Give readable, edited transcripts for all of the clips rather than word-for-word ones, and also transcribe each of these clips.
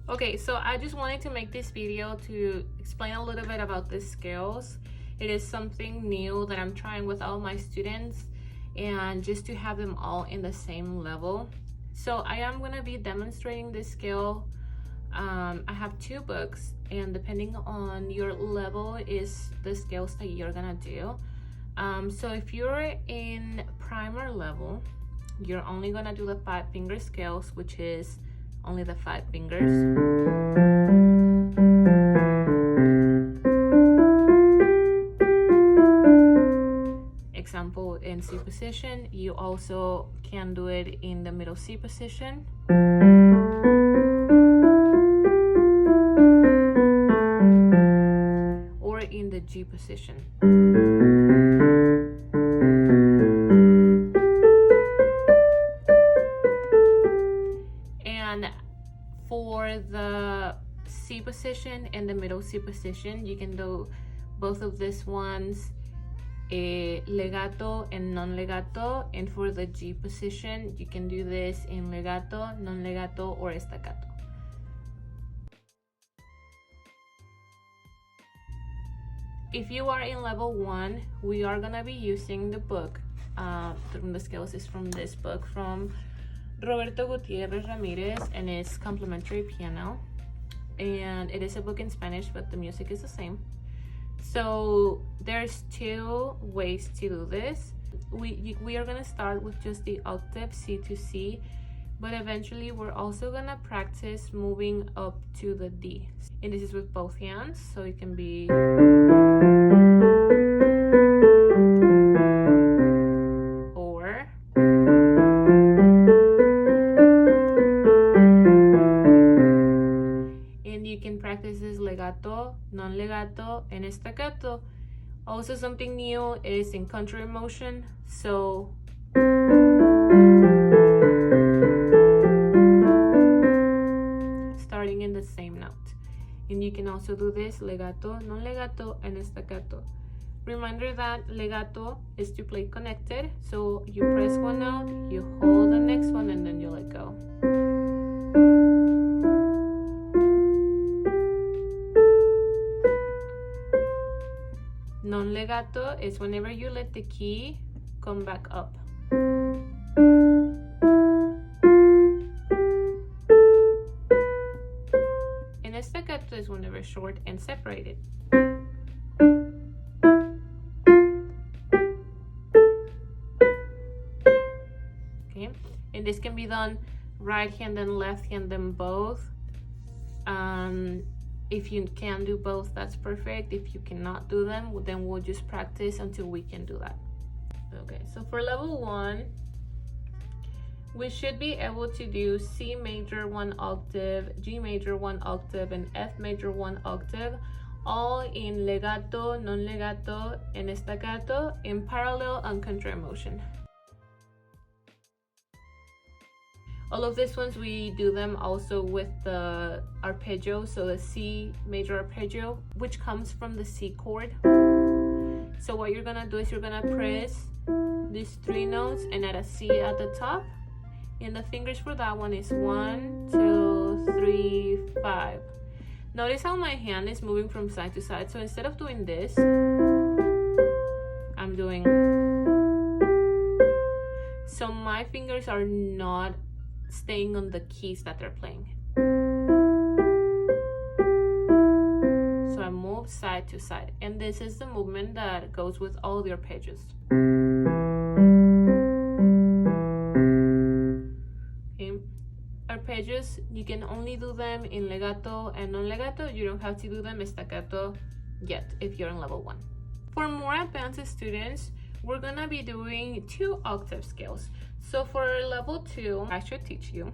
Okay, so I just wanted to make this video to explain a little bit about the scales. It is something new that I'm trying with all my students, and just to have them all in the same level. So I am going to be demonstrating this scale. I have 2 books, and depending on your level is the scales that you're gonna do. So if you're in primer level, you're only gonna do the 5-finger scales, which is only the 5 fingers. Example, in C position, you also can do it in the middle C position. Or in the G position. And for the C position and the middle C position, you can do both of these ones, legato and non-legato. And for the G position, you can do this in legato, non-legato, or staccato. If you are in level 1, we are gonna be using the book. From the scales is from this book from Roberto Gutierrez Ramirez, and it's Complementary Piano. And it is a book in Spanish, but the music is the same. So there's 2 ways to do this. We are gonna start with just the octave C to C, but eventually we're also gonna practice moving up to the D. And this is with both hands, so it can be or, and you can practice this legato, non-legato, and staccato. Also, something new is in contrary motion, so starting in the same note. And you can also do this legato, non-legato, and staccato. Reminder that legato is to play connected, so you press one note, you hold the next one, and then you let go. Non-legato is whenever you let the key come back up. And staccato is whenever short and separated. Okay, and this can be done right hand and left hand, then both. If you can do both, that's perfect. If you cannot do them, then we'll just practice until we can do that. Okay, so for level 1, we should be able to do C major 1 octave, G major 1 octave, and F major 1 octave, all in legato, non-legato, and staccato in parallel and contrary motion. All of these ones, we do them also with the arpeggio, so the C major arpeggio, which comes from the C chord. So what you're gonna do is you're gonna press these 3 notes and add a C at the top. And the fingers for that one is 1, 2, 3, 5. Notice how my hand is moving from side to side. So instead of doing this, I'm doing. So my fingers are not staying on the keys that they're playing. So I move side to side, and this is the movement that goes with all the arpeggios. Okay. Arpeggios, you can only do them in legato and non-legato. You don't have to do them staccato yet if you're in level 1. For more advanced students, we're gonna be doing 2 octave scales. So for level 2, I should teach you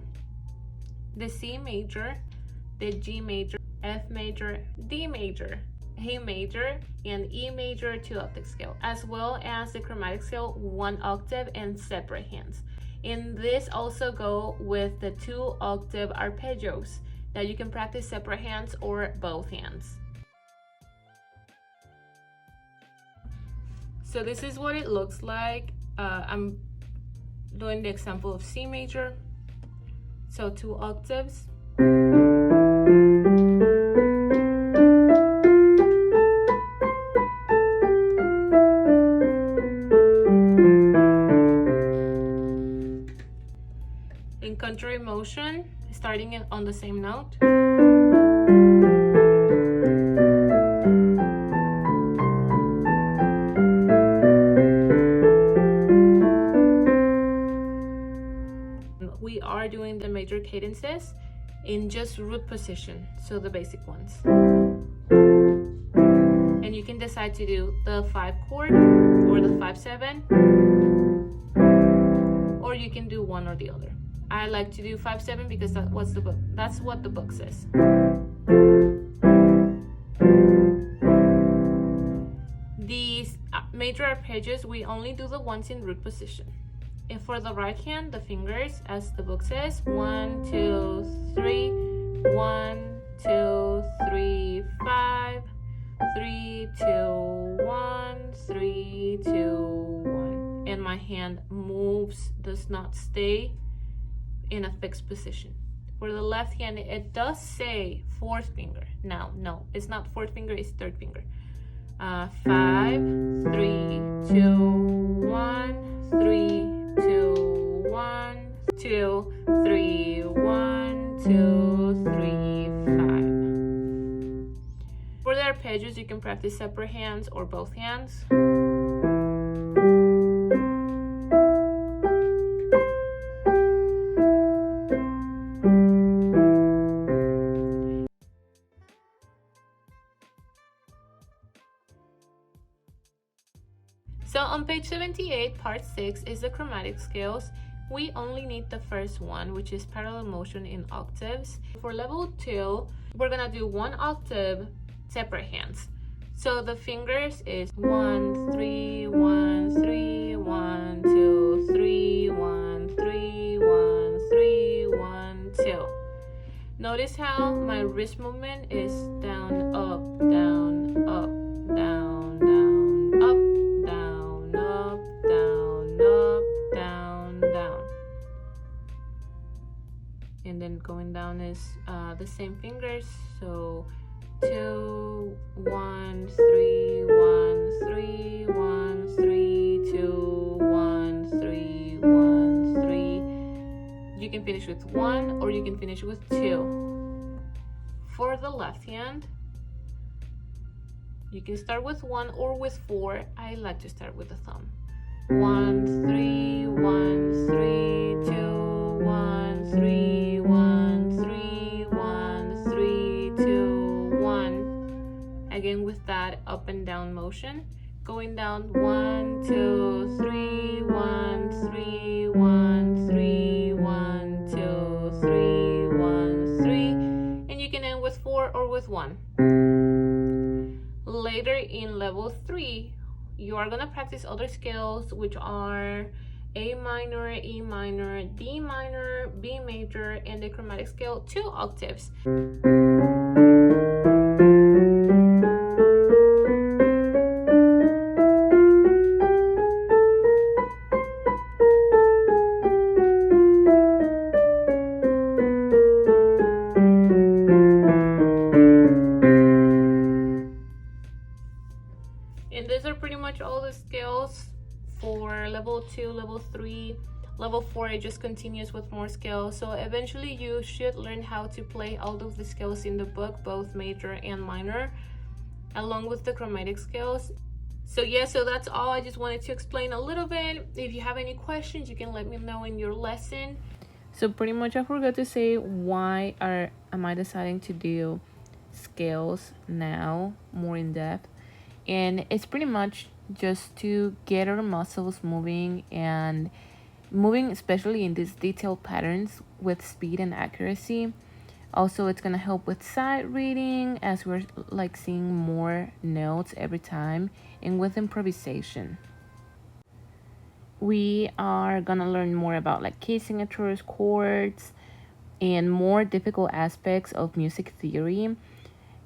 the C major, the G major, F major, D major, A major, and E major 2 octave scale, as well as the chromatic scale 1 octave and separate hands. And this also go with the 2 octave arpeggios that you can practice separate hands or both hands. So this is what it looks like. I'm doing the example of C major, so 2 octaves. In contrary motion, starting it on the same note. We are doing the major cadences in just root position, so the basic ones. And you can decide to do the 5 chord or the 5/7, or you can do one or the other. I like to do 5/7 because that's what the book says. These major arpeggios, we only do the ones in root position. And for the right hand, the fingers, as the book says, 1, 2, 3, 1, 2, 3, 5, 3, 2, 1, 3, 2, 1. And my hand moves, does not stay in a fixed position. For the left hand, it does say 4th finger. Now, no, it's not 4th finger, it's 3rd finger. 5, 3, 2, 1, 3, 2, 1, 2, 3, 1, 2, 3, 5. For the arpeggios, you can practice separate hands or both hands. So on page 78, part 6 is the chromatic scales. We only need the first one, which is parallel motion in octaves. For level 2, we're gonna do 1 octave, separate hands. So the fingers is 1, 3, 1, 3, 1, 2, 3, 1, 3, 1, 3, 1, 2. Notice how my wrist movement is down, up, down, up, down, down, up, down, up, down, up, down, down. And then going down is the same fingers. So 2, 1, 3, 1, 3, 1, 3, 2, 1, 3, 1, 3. You can finish with 1 or you can finish with 2. For the left hand, you can start with 1 or with 4. I like to start with the thumb. 1, 3, 1, 3, 2, 1, 3, 1, 3, 1, 3, 2, 1. Again with that up and down motion. Going down 1, 2, 3, 1, 3, 1, 3, 1, 2, 3, 1, 3. And you can end with 4 or with 1. Later in level 3, you are gonna practice other scales, which are A minor, E minor, D minor, B major, and the chromatic scale 2 octaves. And these are pretty much all the scales for level 2, level 3. Level 4, it just continues with more scales. So eventually you should learn how to play all of the scales in the book, both major and minor, along with the chromatic scales. So yeah, so that's all. I just wanted to explain a little bit. If you have any questions, you can let me know in your lesson. So pretty much I forgot to say why am I deciding to do scales now more in depth. And it's pretty much just to get our muscles moving, and moving especially in these detailed patterns with speed and accuracy. Also, it's gonna help with sight reading as we're like seeing more notes every time, and with improvisation. We are gonna learn more about like key signatures, chords, and more difficult aspects of music theory.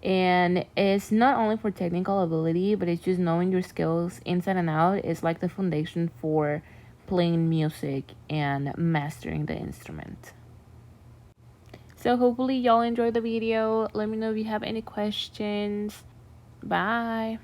And it's not only for technical ability, but it's just knowing your skills inside and out is like the foundation for playing music and mastering the instrument. So hopefully y'all enjoyed the video. Let me know if you have any questions. Bye.